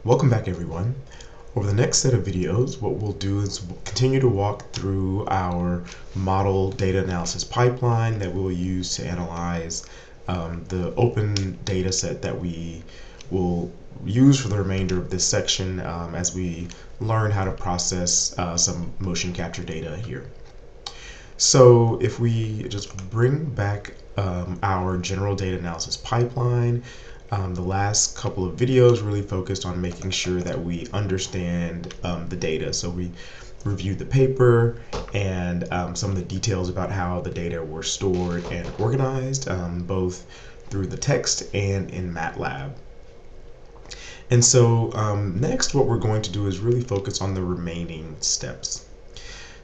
Welcome back, everyone. Over the next set of videos, what we'll do is we'll continue to walk through our model data analysis pipeline that we'll use to analyze the open data set that we will use for the remainder of this section as we learn how to process some motion capture data here. So if we just bring back our general data analysis pipeline, the last couple of videos really focused on making sure that we understand the data. So we reviewed the paper and some of the details about how the data were stored and organized, both through the text and in MATLAB. And so next what we're going to do is really focus on the remaining steps.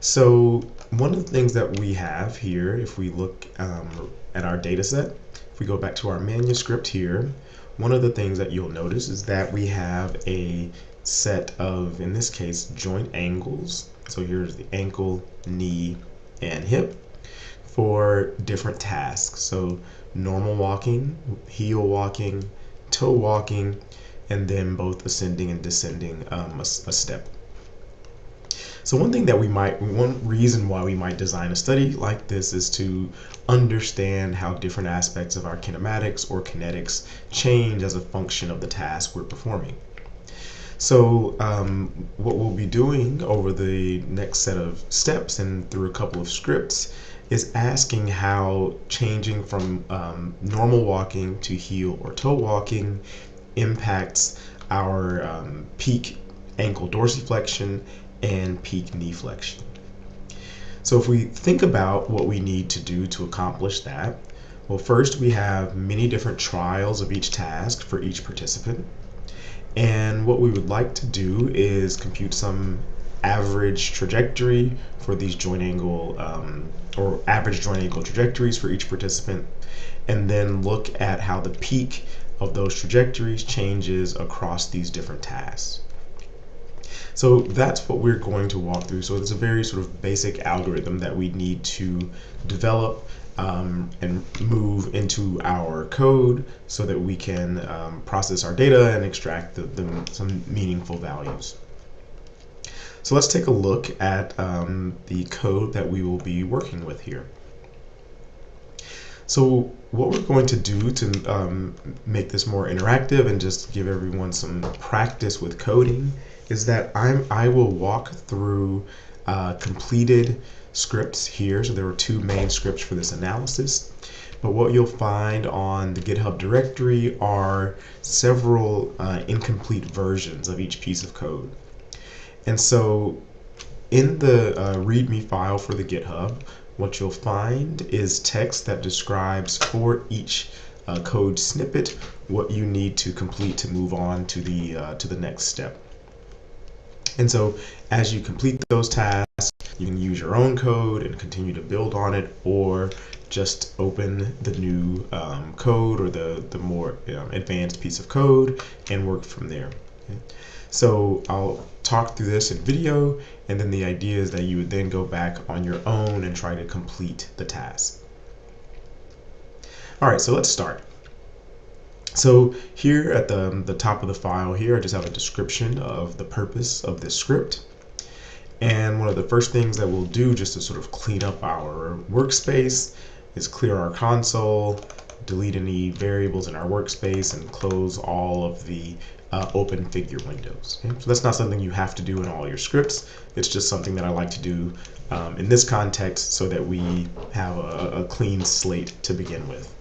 So one of the things that we have here, if we look at our data set, if we go back to our manuscript here, one of the things that you'll notice is that we have a set of, in this case, joint angles. So here's the ankle, knee, and hip for different tasks. So normal walking, heel walking, toe walking, and then both ascending and descending a step. So one reason why we might design a study like this is to understand how different aspects of our kinematics or kinetics change as a function of the task we're performing. So what we'll be doing over the next set of steps and through a couple of scripts is asking how changing from normal walking to heel or toe walking impacts our peak ankle dorsiflexion and peak knee flexion. So if we think about what we need to do to accomplish that, well, first we have many different trials of each task for each participant. And what we would like to do is compute some average trajectory for these joint angle or average joint angle trajectories for each participant, and then look at how the peak of those trajectories changes across these different tasks. So that's what we're going to walk through. So it's a very sort of basic algorithm that we need to develop and move into our code so that we can process our data and extract some meaningful values. So let's take a look at the code that we will be working with here. So what we're going to do to make this more interactive and just give everyone some practice with coding is that I will walk through completed scripts here. So there were two main scripts for this analysis. But what you'll find on the GitHub directory are several incomplete versions of each piece of code. And so in the README file for the GitHub, what you'll find is text that describes for each code snippet what you need to complete to move on to the next step. And so as you complete those tasks, you can use your own code and continue to build on it, or just open the new code or the more advanced piece of code and work from there. Okay? So I'll talk through this in video, and then the idea is that you would then go back on your own and try to complete the task. All right, so let's start. So here at the top of the file here, I just have a description of the purpose of this script. And one of the first things that we'll do just to sort of clean up our workspace is clear our console, delete any variables in our workspace, and close all of the open figure windows. Okay? So that's not something you have to do in all your scripts. It's just something that I like to do in this context so that we have a clean slate to begin with.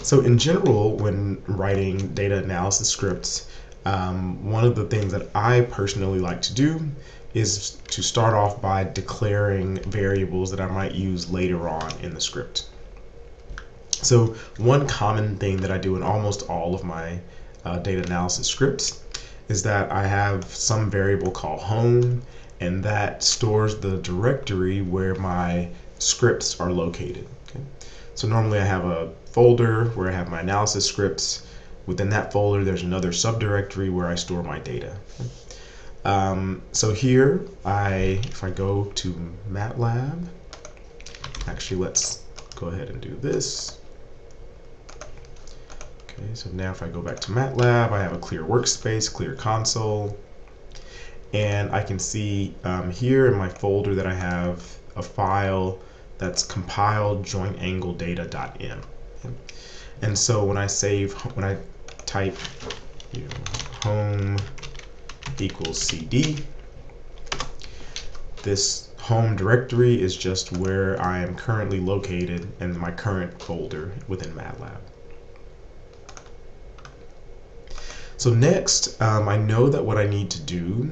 So in general, when writing data analysis scripts, one of the things that I personally like to do is to start off by declaring variables that I might use later on in the script. So one common thing that I do in almost all of my data analysis scripts is that I have some variable called home, and that stores the directory where my scripts are located. Okay? So normally I have a folder where I have my analysis scripts. Within that folder, there's another subdirectory where I store my data. Okay? So here, if I go to MATLAB, actually let's go ahead and do this. Okay, so now if I go back to MATLAB, I have a clear workspace, clear console, and I can see here in my folder that I have a file that's compiled joint angle data.m. And so when I type home equals cd, this home directory is just where I am currently located in my current folder within MATLAB. So next, I know that what I need to do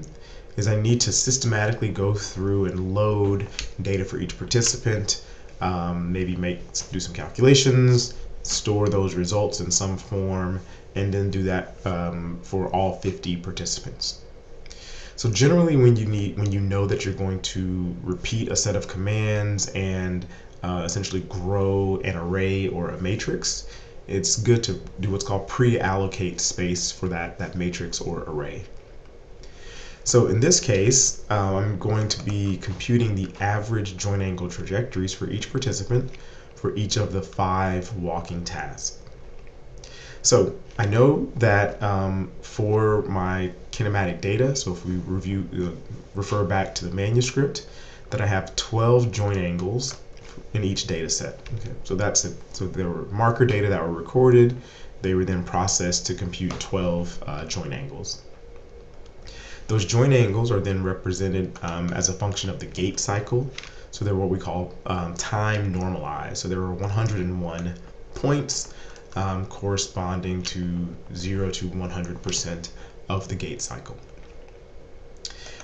is I need to systematically go through and load data for each participant, maybe do some calculations, store those results in some form, and then do that for all 50 participants. So generally, when you know that you're going to repeat a set of commands and essentially grow an array or a matrix, it's good to do what's called pre-allocate space for that matrix or array. So in this case, I'm going to be computing the average joint angle trajectories for each participant for each of the 5 walking tasks. So I know that for my kinematic data, so if we refer back to the manuscript, that I have 12 joint angles in each data set. Okay, so that's it. So there were marker data that were recorded. They were then processed to compute 12 joint angles. Those joint angles are then represented as a function of the gate cycle. So they're what we call time normalized. So there were 101 points corresponding to 0 to 100% of the gate cycle.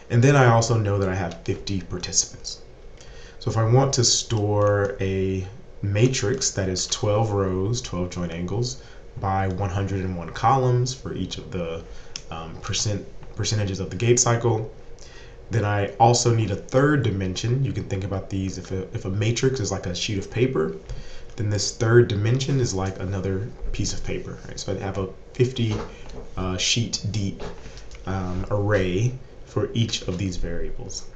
And then I also know that I have 50 participants. So if I want to store a matrix that is 12 rows, 12 joint angles, by 101 columns for each of the percentages of the gate cycle, then I also need a third dimension. You can think about these, if a matrix is like a sheet of paper, then this third dimension is like another piece of paper. Right? So I have a 50 sheet deep array for each of these variables.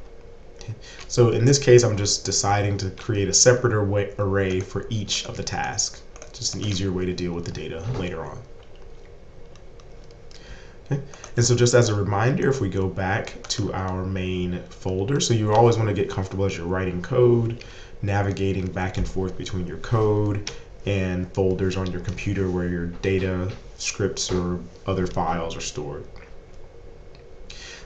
Okay. So in this case, I'm just deciding to create a separate array for each of the tasks. Just an easier way to deal with the data later on. Okay. And so just as a reminder, if we go back to our main folder, so you always want to get comfortable as you're writing code, navigating back and forth between your code and folders on your computer where your data, scripts, or other files are stored.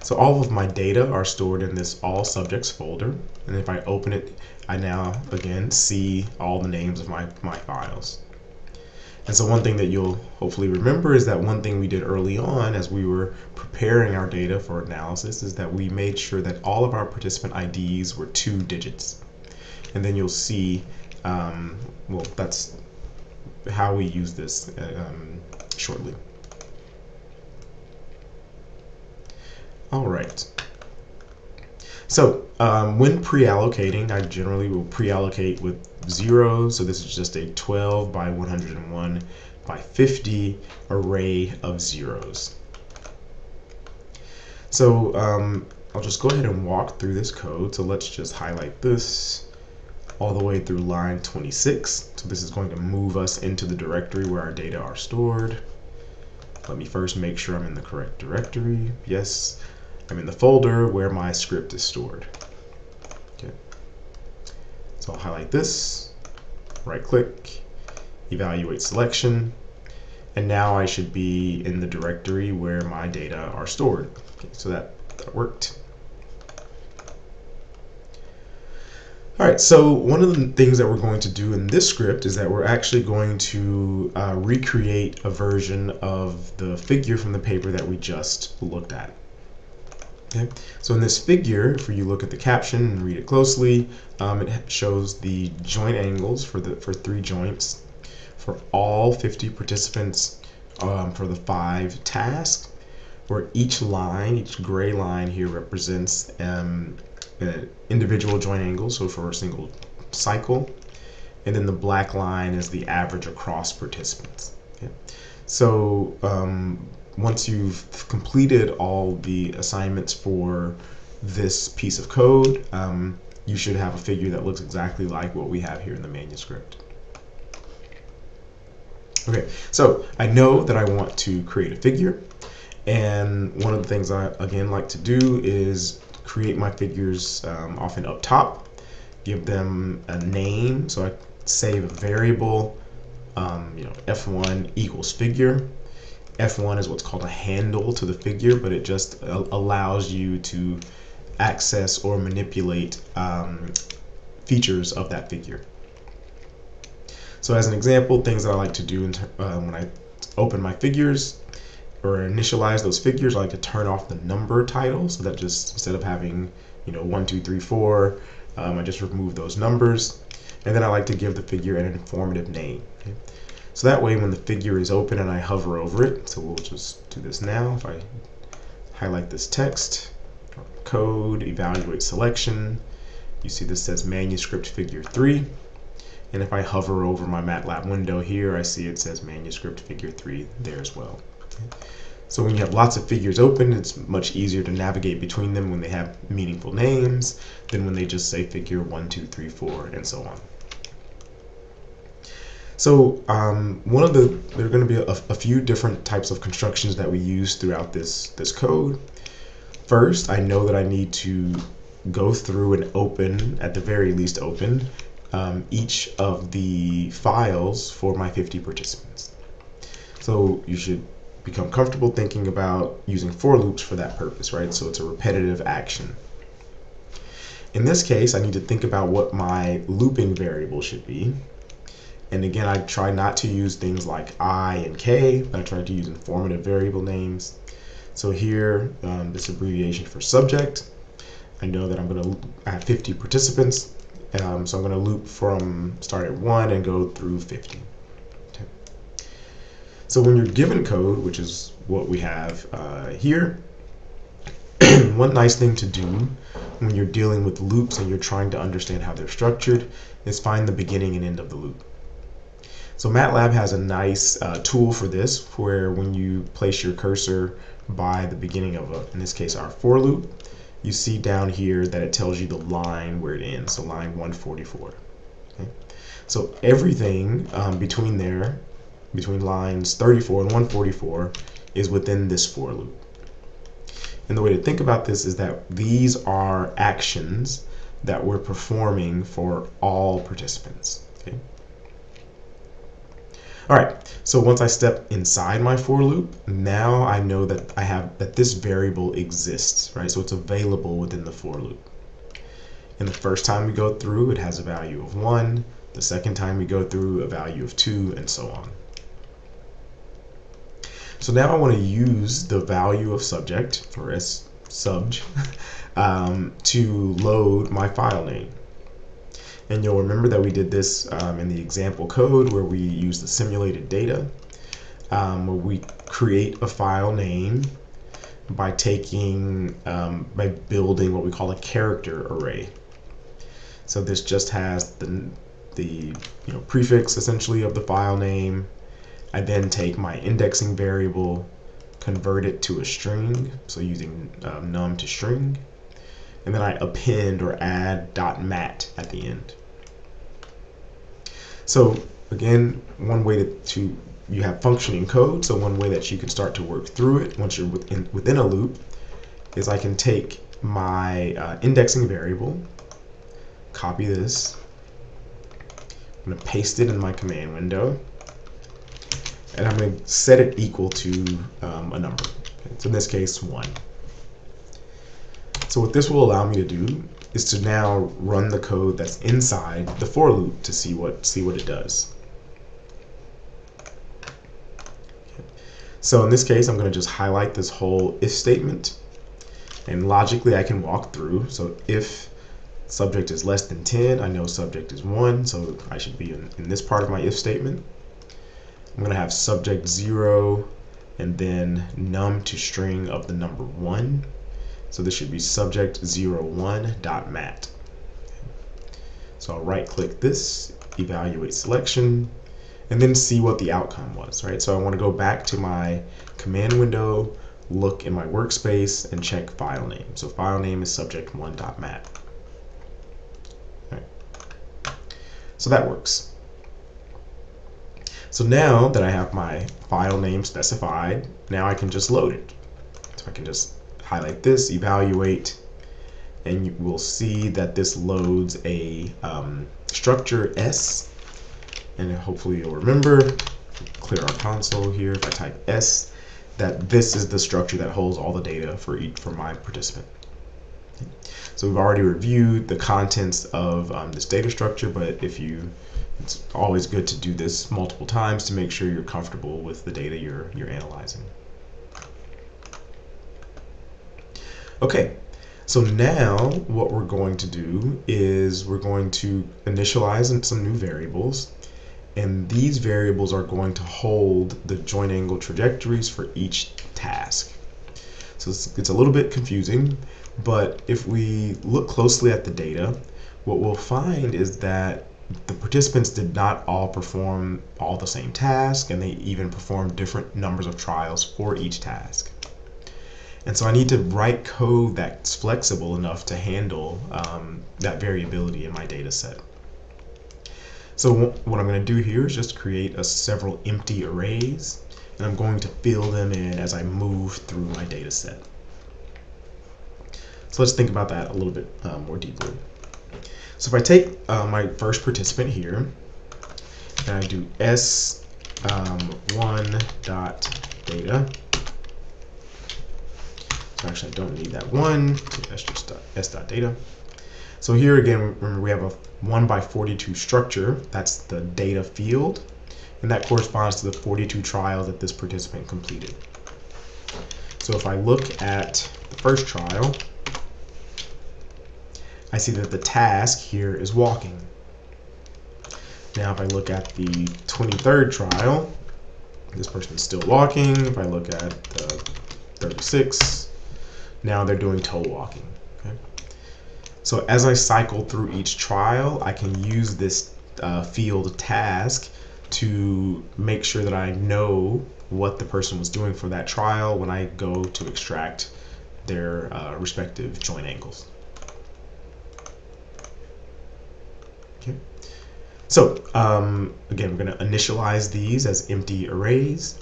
So all of my data are stored in this all subjects folder, and if I open it, I now again see all the names of my files. And so one thing that you'll hopefully remember is that one thing we did early on as we were preparing our data for analysis is that we made sure that all of our participant IDs were 2 digits. And then you'll see, well, that's how we use this shortly. All right. So when pre-allocating, I generally will pre-allocate with 0. So this is just a 12 by 101 by 50 array of zeros. So I'll just go ahead and walk through this code. So let's just highlight this all the way through line 26. So this is going to move us into the directory where our data are stored. Let me first make sure I'm in the correct directory. Yes, I'm in the folder where my script is stored. Okay. So I'll highlight this, right click, evaluate selection, and now I should be in the directory where my data are stored. Okay, so that worked. All right, so one of the things that we're going to do in this script is that we're actually going to recreate a version of the figure from the paper that we just looked at. Okay. So in this figure, if you look at the caption and read it closely, it shows the joint angles for 3 joints for all 50 participants for the 5 tasks, where each line, each gray line here represents an individual joint angle, so for a single cycle, and then the black line is the average across participants. Okay. So once you've completed all the assignments for this piece of code, you should have a figure that looks exactly like what we have here in the manuscript. Okay, so I know that I want to create a figure, and one of the things I again like to do is create my figures often up top, give them a name. So I save a variable, f1 equals figure. F1 is what's called a handle to the figure, but it just allows you to access or manipulate features of that figure. So as an example, things that I like to do when I open my figures or initialize those figures, I like to turn off the number title, so that just instead of having 1, 2, 3, 4, I just remove those numbers, and then I like to give the figure an informative name. Okay? So that way, when the figure is open and I hover over it, so we'll just do this now. If I highlight this text, code, evaluate selection, you see this says manuscript figure 3. And if I hover over my MATLAB window here, I see it says manuscript figure 3 there as well. So when you have lots of figures open, it's much easier to navigate between them when they have meaningful names than when they just say figure 1, 2, 3, 4, and so on. So there are going to be a few different types of constructions that we use throughout this code. First, I know that I need to go through and open, at the very least open, each of the files for my 50 participants. So you should become comfortable thinking about using for loops for that purpose, right? So it's a repetitive action. In this case, I need to think about what my looping variable should be. And again, I try not to use things like I and K, but I try to use informative variable names. So here, this abbreviation for subject, I know that I have 50 participants, so I'm going to loop start at 1 and go through 50. Okay. So when you're given code, which is what we have here, one nice thing to do when you're dealing with loops and you're trying to understand how they're structured is find the beginning and end of the loop. So MATLAB has a nice tool for this, where when you place your cursor by the beginning of in this case, our for loop, you see down here that it tells you the line where it ends, so line 144. Okay? So everything between lines 34 and 144 is within this for loop. And the way to think about this is that these are actions that we're performing for all participants. Okay? All right, so once I step inside my for loop, now I know that this variable exists, right? So it's available within the for loop. And the first time we go through, it has a value of 1. The second time we go through, a value of 2, and so on. So now I want to use the value of subject, or subj, to load my file name. And you'll remember that we did this in the example code where we use the simulated data, where we create a file name by by building what we call a character array. So this just has the prefix essentially of the file name. I then take my indexing variable, convert it to a string, so using num to string, and then I append or add .mat at the end. So again, one way you have functioning code, so one way that you can start to work through it once you're within a loop is I can take my indexing variable, copy this, I'm going to paste it in my command window, and I'm going to set it equal to a number. Okay, so in this case, 1. So what this will allow me to do is to now run the code that's inside the for loop to see what it does. Okay. So in this case, I'm going to just highlight this whole if statement, and logically I can walk through. So if subject is less than 10, I know subject is 1, so I should be in this part of my if statement. I'm going to have subject 0 and then num to string of the number 1. So this should be subject 01.mat. So I'll right click this, evaluate selection, and then see what the outcome was, right? So I want to go back to my command window, look in my workspace, and check file name. So file name is subject1.mat. Right. So that works. So now that I have my file name specified, now I can just load it. So I can just highlight this, evaluate, and you will see that this loads a structure S, and hopefully you'll remember, clear our console here, if I type S, that this is the structure that holds all the data for my participant. So we've already reviewed the contents of this data structure, but it's always good to do this multiple times to make sure you're comfortable with the data you're analyzing. Okay, so now what we're going to do is we're going to initialize some new variables, and these variables are going to hold the joint angle trajectories for each task. So it's a little bit confusing, but if we look closely at the data, what we'll find is that the participants did not all perform all the same task, and they even performed different numbers of trials for each task. And so I need to write code that's flexible enough to handle that variability in my data set. So what I'm going to do here is just create several empty arrays, and I'm going to fill them in as I move through my data set. So let's think about that a little bit more deeply. So if I take my first participant here, and I do s1.data, so actually I don't need that one, so that's just s.data. So here again, remember we have a 1x42 structure, that's the data field, and that corresponds to the 42 trials that this participant completed. So if I look at the first trial, I see that the task here is walking. Now if I look at the 23rd trial, this person is still walking. If I look at the 36, now they're doing toe walking. Okay? So as I cycle through each trial, I can use this field task to make sure that I know what the person was doing for that trial when I go to extract their respective joint angles. Okay. So again, we're going to initialize these as empty arrays,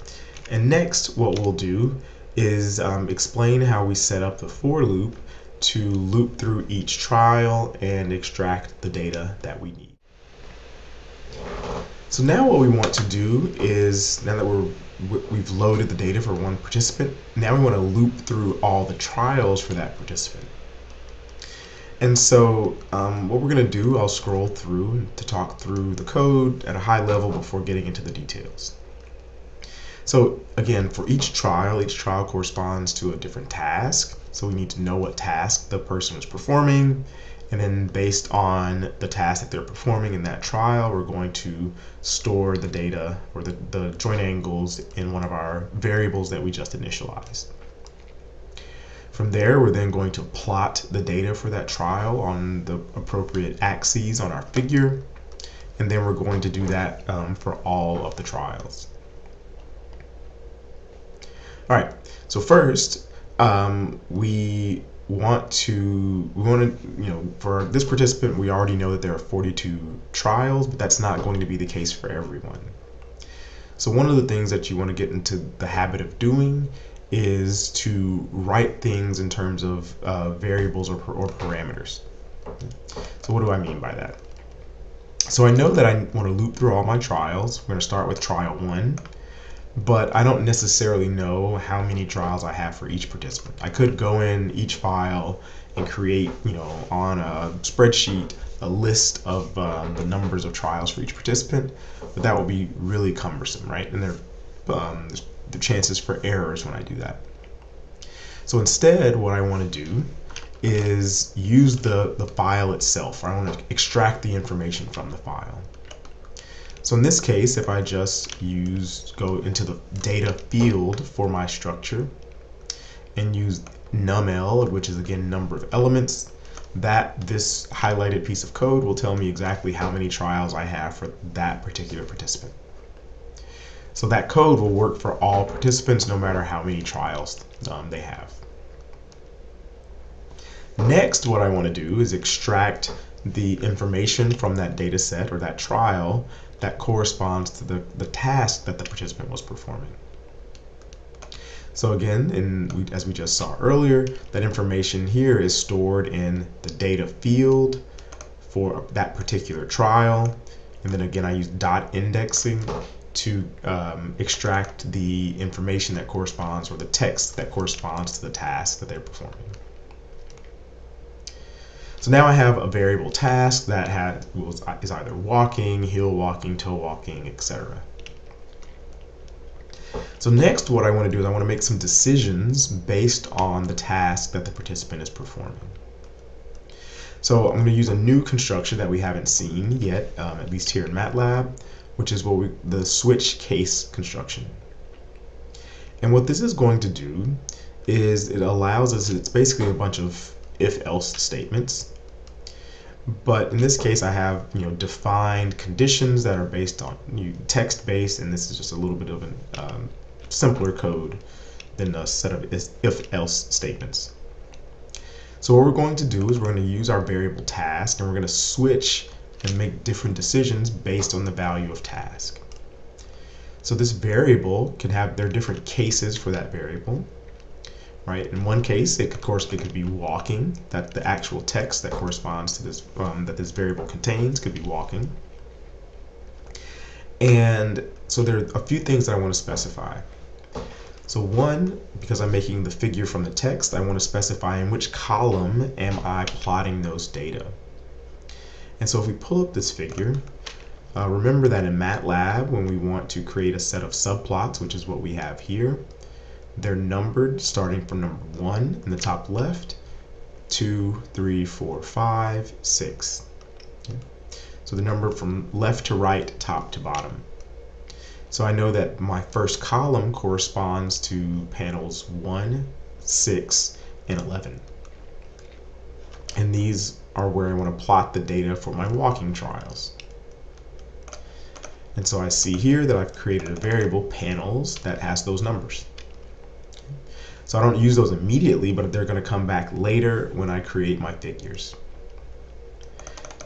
and next what we'll do is explain how we set up the for loop to loop through each trial and extract the data that we need. So now what we want to do is, now that we've loaded the data for one participant, now we want to loop through all the trials for that participant. And so what we're going to do, I'll scroll through to talk through the code at a high level before getting into the details. So again, for each trial corresponds to a different task. So we need to know what task the person is performing. And then based on the task that they're performing in that trial, we're going to store the data or the joint angles in one of our variables that we just initialized. From there, we're then going to plot the data for that trial on the appropriate axes on our figure, and then we're going to do that for all of the trials. All right, so first, we want to, for this participant, we already know that there are 42 trials, but that's not going to be the case for everyone. So one of the things that you want to get into the habit of doing is to write things in terms of variables or parameters. So what do I mean by that? So I know that I want to loop through all my trials. We're going to start with trial 1, but I don't necessarily know how many trials I have for each participant. I could go in each file and create, on a spreadsheet, a list of the numbers of trials for each participant, but that will be really cumbersome, right? And there's the chances for errors when I do that. So instead, what I want to do is use the file itself. I want to extract the information from the file. So in this case, if I just go into the data field for my structure and use numL, which is again number of elements, this highlighted piece of code will tell me exactly how many trials I have for that particular participant. So that code will work for all participants no matter how many trials they have. Next, what I want to do is extract the information from that data set or that trial that corresponds to the task that the participant was performing. So again, as we just saw earlier, that information here is stored in the data field for that particular trial. And then again, I use dot indexing to extract the information that corresponds, or the text that corresponds to the task that they're performing. So now I have a variable task that is either walking, hill walking, toe walking, etc. So next, what I want to do is I want to make some decisions based on the task that the participant is performing. So I'm going to use a new construction that we haven't seen yet, at least here in MATLAB, which is the switch case construction. And what this is going to do is it allows us, it's basically a bunch of if-else statements. But in this case, I have defined conditions that are based on text-based, and this is just a little bit of a simpler code than a set of if-else statements. So what we're going to do is we're going to use our variable task, and we're going to switch and make different decisions based on the value of task. So this variable can have, there are different cases for that variable. Right? In one case, it could be walking, that the actual text that corresponds to this that this variable contains could be walking. And so there are a few things that I want to specify. So one, because I'm making the figure from the text, I want to specify in which column am I plotting those data. And so if we pull up this figure, remember that in MATLAB, when we want to create a set of subplots, which is what we have here, they're numbered starting from number 1 in the top left, 2, 3, 4, 5, 6. Okay. So the number from left to right, top to bottom. So I know that my first column corresponds to panels 1, 6, and 11. And these are where I want to plot the data for my walking trials. And so I see here that I've created a variable, panels, that has those numbers. So I don't use those immediately, but they're going to come back later when I create my figures.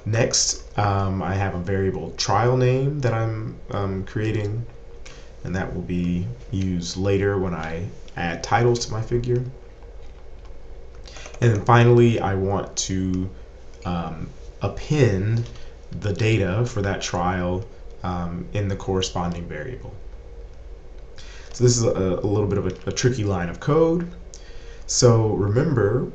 Next, I have a variable trial name that I'm creating, and that will be used later when I add titles to my figure. And then finally, I want to append the data for that trial in the corresponding variable. So this is a little bit of a tricky line of code. So remember,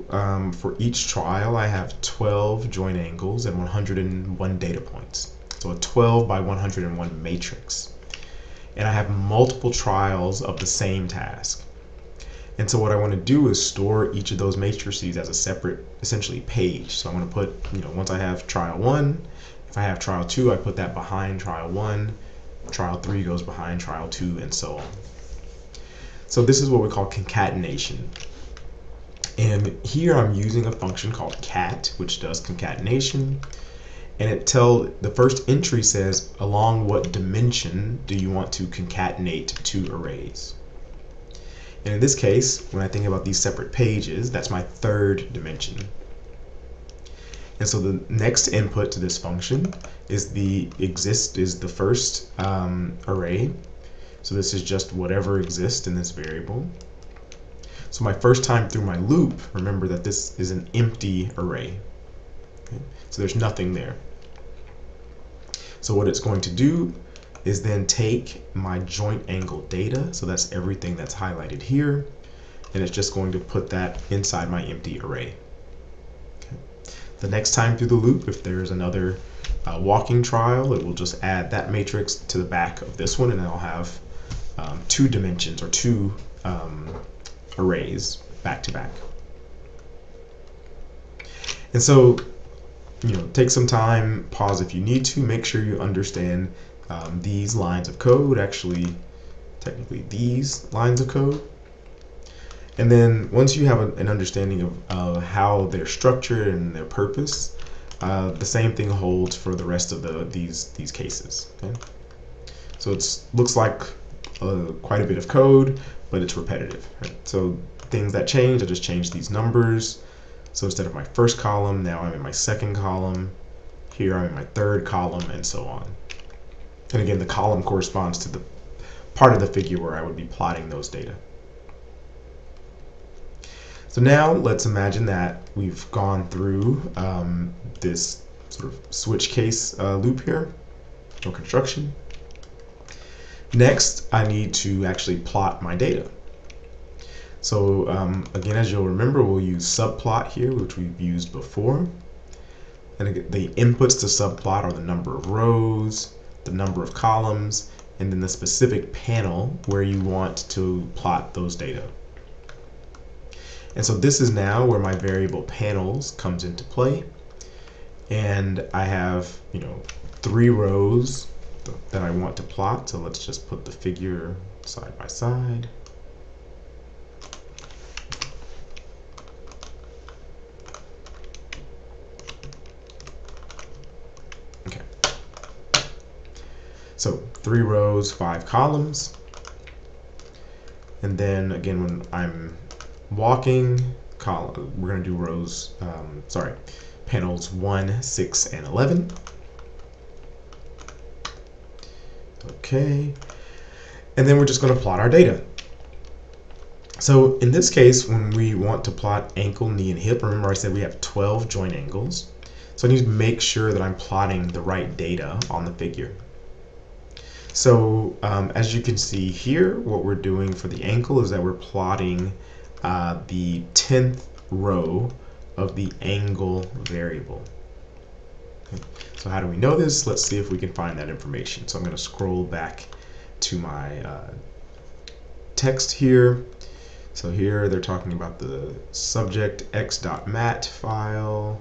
for each trial, I have 12 joint angles and 101 data points. So a 12 by 101 matrix. And I have multiple trials of the same task. And so what I want to do is store each of those matrices as a separate, essentially, page. So I'm going to put, once I have trial 1, if I have trial 2, I put that behind trial 1. Trial 3 goes behind trial 2, and so on. So this is what we call concatenation. And here I'm using a function called cat, which does concatenation. And the first entry says, along what dimension do you want to concatenate two arrays? And in this case, when I think about these separate pages, that's my third dimension. And so the next input to this function is the first array. So this is just whatever exists in this variable. So my first time through my loop, remember that this is an empty array. Okay? So there's nothing there. So what it's going to do is then take my joint angle data, so that's everything that's highlighted here, and it's just going to put that inside my empty array. Okay. The next time through the loop, if there's another walking trial, it will just add that matrix to the back of this one, and I'll have two dimensions, or two arrays back to back. And so, take some time, pause if you need to, make sure you understand these lines of code, actually technically these lines of code. And then once you have an understanding of how they're structured and their purpose, the same thing holds for the rest of these cases. Okay? So it looks like quite a bit of code, but it's repetitive. Right? So things that change, I just change these numbers. So instead of my first column, now I'm in my second column. Here I'm in my third column, and so on. And again, the column corresponds to the part of the figure where I would be plotting those data. So now let's imagine that we've gone through this sort of switch case loop here, or construction. Next, I need to actually plot my data. So again, as you'll remember, we'll use subplot here, which we've used before. And again, the inputs to subplot are the number of rows, the number of columns, and then the specific panel where you want to plot those data. And so this is now where my variable panels comes into play. And I have, 3 rows that I want to plot. So let's just put the figure side by side. Okay. So 3 rows, 5 columns. And then again, when I'm walking, we're going to do rows, panels 1, 6, and 11. Okay, and then we're just going to plot our data. So in this case, when we want to plot ankle, knee, and hip, remember I said we have 12 joint angles. So I need to make sure that I'm plotting the right data on the figure. So as you can see here, what we're doing for the ankle is that we're plotting the 10th row of the angle variable. Okay. So how do we know this? Let's see if we can find that information. So I'm going to scroll back to my text here. So here they're talking about the subject x.mat file,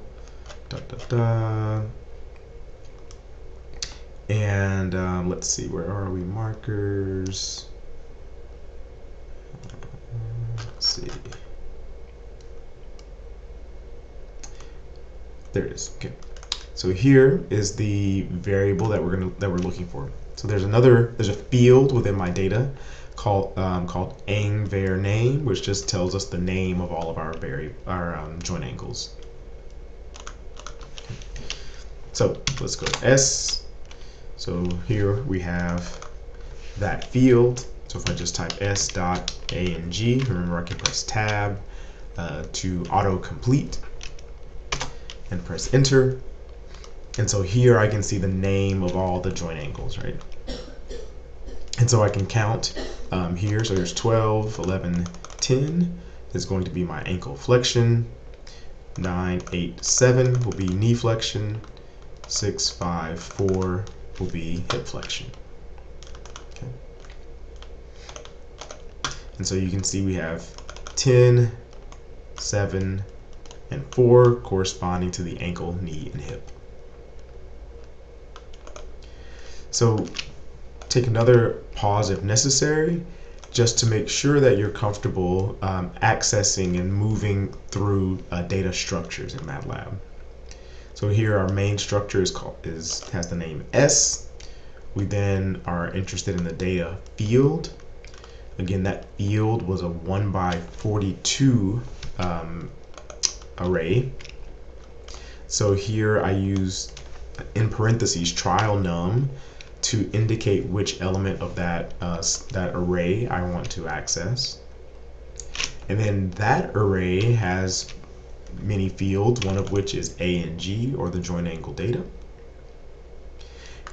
and let's see, where are we? Markers. Let's see. There it is. Okay. So here is the variable that we're looking for. So there's a field within my data called angVarName, which just tells us the name of all of our joint angles. So let's go to S. So here we have that field. So if I just type s.ang, remember I can press tab to autocomplete and press enter. And so here I can see the name of all the joint angles, right? And so I can count here. So there's 12, 11, 10 is going to be my ankle flexion. 9, 8, 7 will be knee flexion. 6, 5, 4 will be hip flexion. Okay. And so you can see we have 10, 7, and 4 corresponding to the ankle, knee, and hip. So take another pause if necessary, just to make sure that you're comfortable accessing and moving through data structures in MATLAB. So here our main structure has the name S. We then are interested in the data field. Again, that field was a 1×42 array. So here I use in parentheses trial num to indicate which element of that array I want to access. And then that array has many fields, one of which is A and G, or the joint angle data.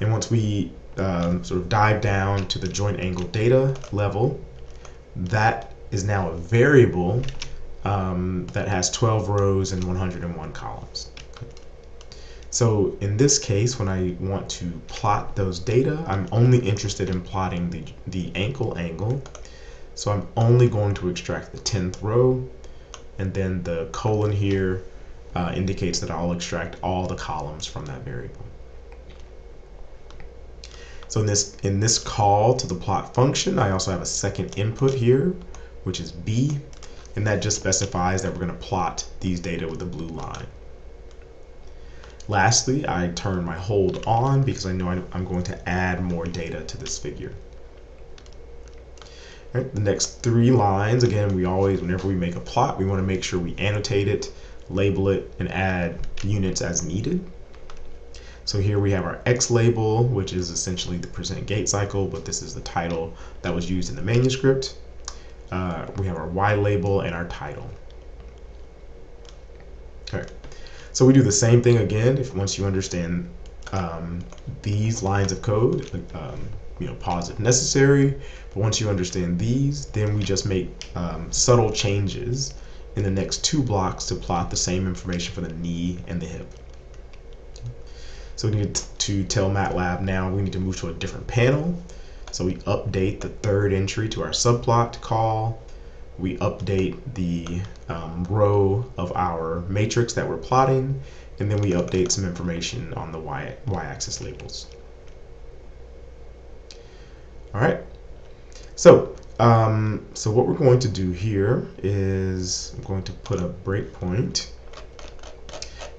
And once we sort of dive down to the joint angle data level, that is now a variable that has 12 rows and 101 columns. So in this case, when I want to plot those data, I'm only interested in plotting the ankle angle. So I'm only going to extract the 10th row, and then the colon here indicates that I'll extract all the columns from that variable. So in this call to the plot function, I also have a second input here, which is B, and that just specifies that we're going to plot these data with a blue line. Lastly, I turn my hold on because I know I'm going to add more data to this figure. All right, the next 3 lines, again, whenever we make a plot, we want to make sure we annotate it, label it, and add units as needed. So here we have our X label, which is essentially the percent gate cycle, but this is the title that was used in the manuscript. We have our Y label and our title. Okay, so we do the same thing again. If once you understand these lines of code, pause if necessary. But once you understand these, then we just make subtle changes in the next two blocks to plot the same information for the knee and the hip. So we need to tell MATLAB now we need to move to a different panel. So we update the third entry to our subplot call. We update the row of our matrix that we're plotting, and then we update some information on the y-axis labels. All right. So what we're going to do here is I'm going to put a breakpoint,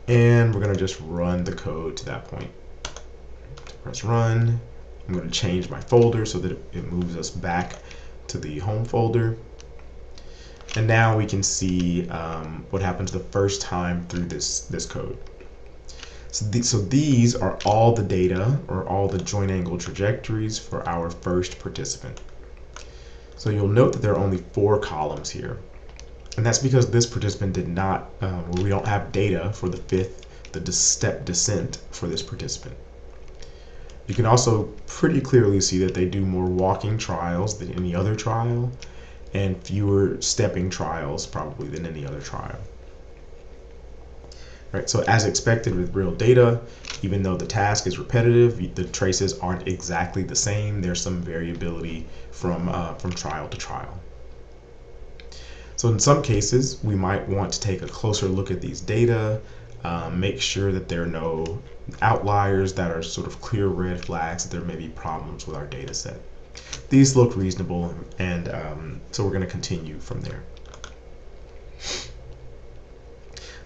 and we're going to just run the code to that point. So press run. I'm going to change my folder so that it moves us back to the home folder. And now we can see what happens the first time through this code. So these are all the data, or all the joint angle trajectories for our first participant. So you'll note that there are only 4 columns here. And that's because this participant did not, we don't have data for the step descent for this participant. You can also pretty clearly see that they do more walking trials than any other trial, and fewer stepping trials probably than any other trial. Right, so as expected with real data, even though the task is repetitive, the traces aren't exactly the same. There's some variability from trial to trial. So in some cases, we might want to take a closer look at these data, make sure that there are no outliers that are sort of clear red flags that there may be problems with our data set. These look reasonable, and so we're going to continue from there.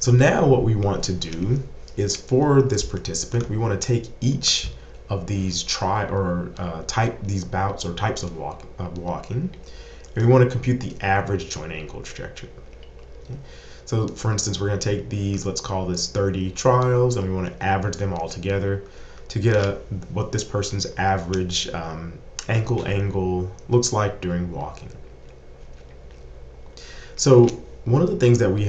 So now what we want to do is, for this participant, we want to take each of these these bouts or types of walking, and we want to compute the average joint angle trajectory. Okay. So for instance, we're going to take these, let's call this 30 trials, and we want to average them all together to get what this person's average ankle angle looks like during walking. So one of the things that we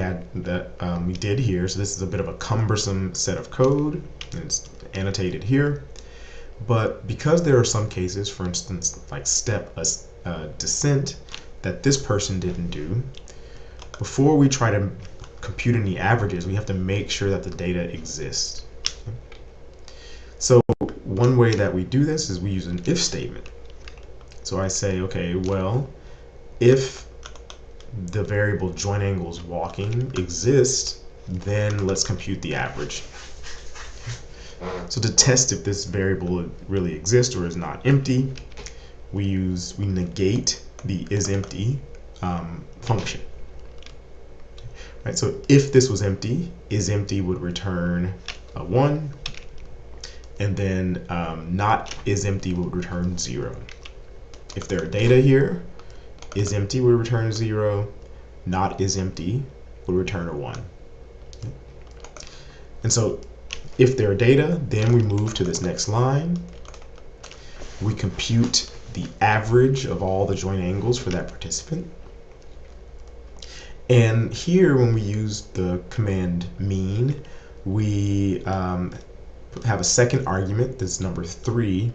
did here, so this is a bit of a cumbersome set of code, and it's annotated here, but because there are some cases, for instance, like step descent, that this person didn't do, before we try to compute any averages, we have to make sure that the data exists. So one way that we do this is we use an if statement. So I say, okay, well, if the variable joint angles walking exist, then let's compute the average. So to test if this variable really exists or is not empty, we negate the isEmpty function. Right, so if this was empty, isEmpty would return a 1, and then not isEmpty would return 0. If there are data here, isEmpty would return 0, not isEmpty would return a 1. And so if there are data, then we move to this next line. We compute the average of all the joint angles for that participant. And here, when we use the command mean, we have a second argument that's number 3,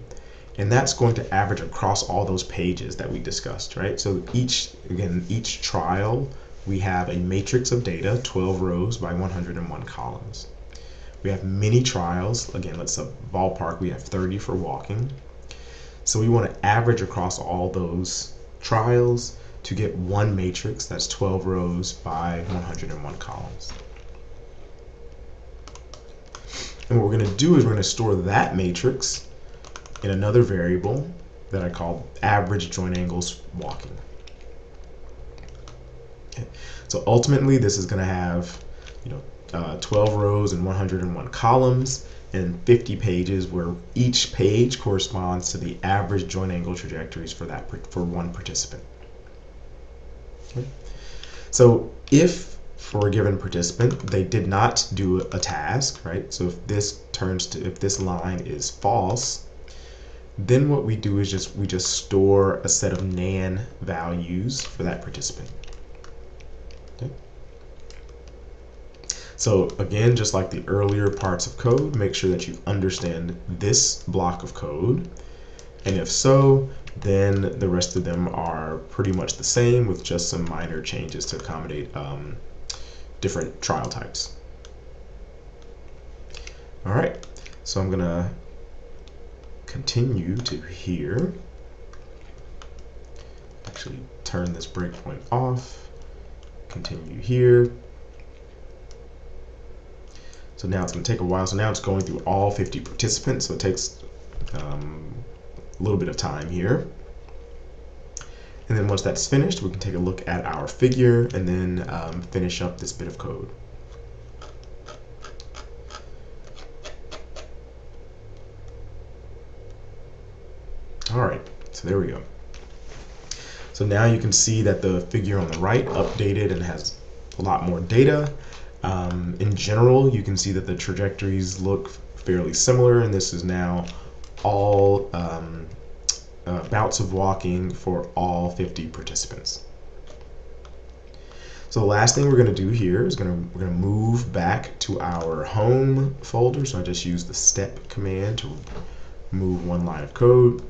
and that's going to average across all those pages that we discussed, right? So each trial, we have a matrix of data, 12 rows by 101 columns. We have many trials. Again, let's ballpark, we have 30 for walking. So we want to average across all those trials to get one matrix that's 12 rows by 101 columns. And what we're going to do is we're going to store that matrix in another variable that I call average joint angles walking. Okay. So ultimately, this is going to have 12 rows and 101 columns and 50 pages, where each page corresponds to the average joint angle trajectories for one participant. Okay. So if for a given participant, they did not do a task, right? So if this line is false, then what we do is we just store a set of nan values for that participant. Okay. So again, just like the earlier parts of code, make sure that you understand this block of code. And if so, then the rest of them are pretty much the same with just some minor changes to accommodate different trial types. All right, so I'm gonna continue to here. Actually turn this breakpoint off, continue here. So now it's going to take a while. So now it's going through all 50 participants. So it takes a little bit of time here. And then once that's finished, we can take a look at our figure and then finish up this bit of code. All right, so there we go. So now you can see that the figure on the right updated and has a lot more data. In general, you can see that the trajectories look fairly similar, and this is now all bouts of walking for all 50 participants. So the last thing we're going to do here is we're going to move back to our home folder. So I just use the step command to move one line of code.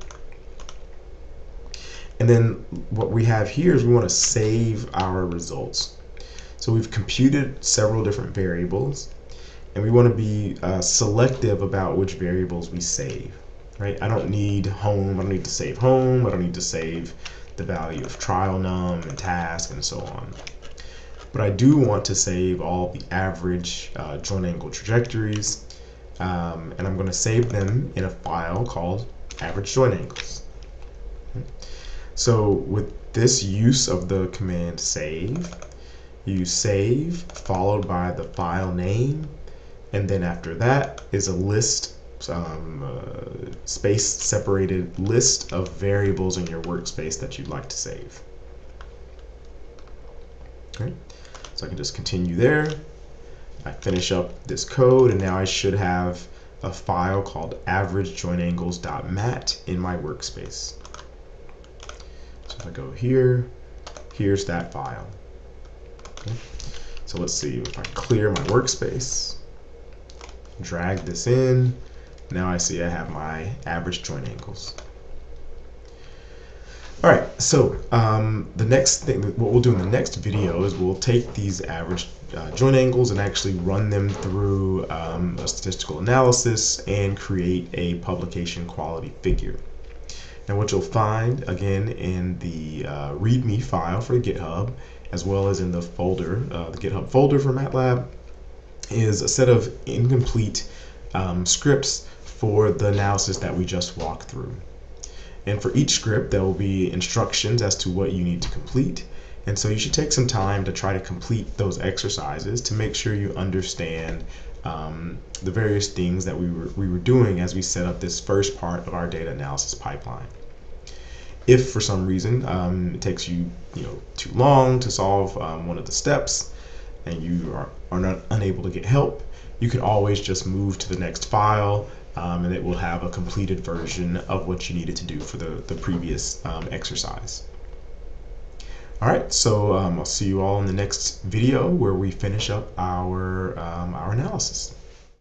And then what we have here is we want to save our results. So we've computed several different variables, and we want to be selective about which variables we save. Right? I don't need home. I don't need to save home. I don't need to save the value of trial num and task and so on. But I do want to save all the average joint angle trajectories, and I'm going to save them in a file called average joint angles. Okay. So with this use of the command save, you save followed by the file name, and then after that is a list, space separated list of variables in your workspace that you'd like to save. Okay. So I can just continue there. I finish up this code, and now I should have a file called averagejointangles.mat in my workspace. So if I go here, here's that file. Okay. So let's see, if I clear my workspace, drag this in, now I see I have my average joint angles. All right, so the next thing, what we'll do in the next video is we'll take these average joint angles and actually run them through a statistical analysis and create a publication quality figure. And what you'll find, again, in the README file for GitHub, as well as in the folder, the GitHub folder for MATLAB, is a set of incomplete scripts for the analysis that we just walked through. And for each script, there will be instructions as to what you need to complete. And so you should take some time to try to complete those exercises to make sure you understand the various things that we were doing as we set up this first part of our data analysis pipeline. If for some reason it takes you too long to solve one of the steps and you are not unable to get help, you can always just move to the next file and it will have a completed version of what you needed to do for the previous exercise. All right, so I'll see you all in the next video where we finish up our analysis.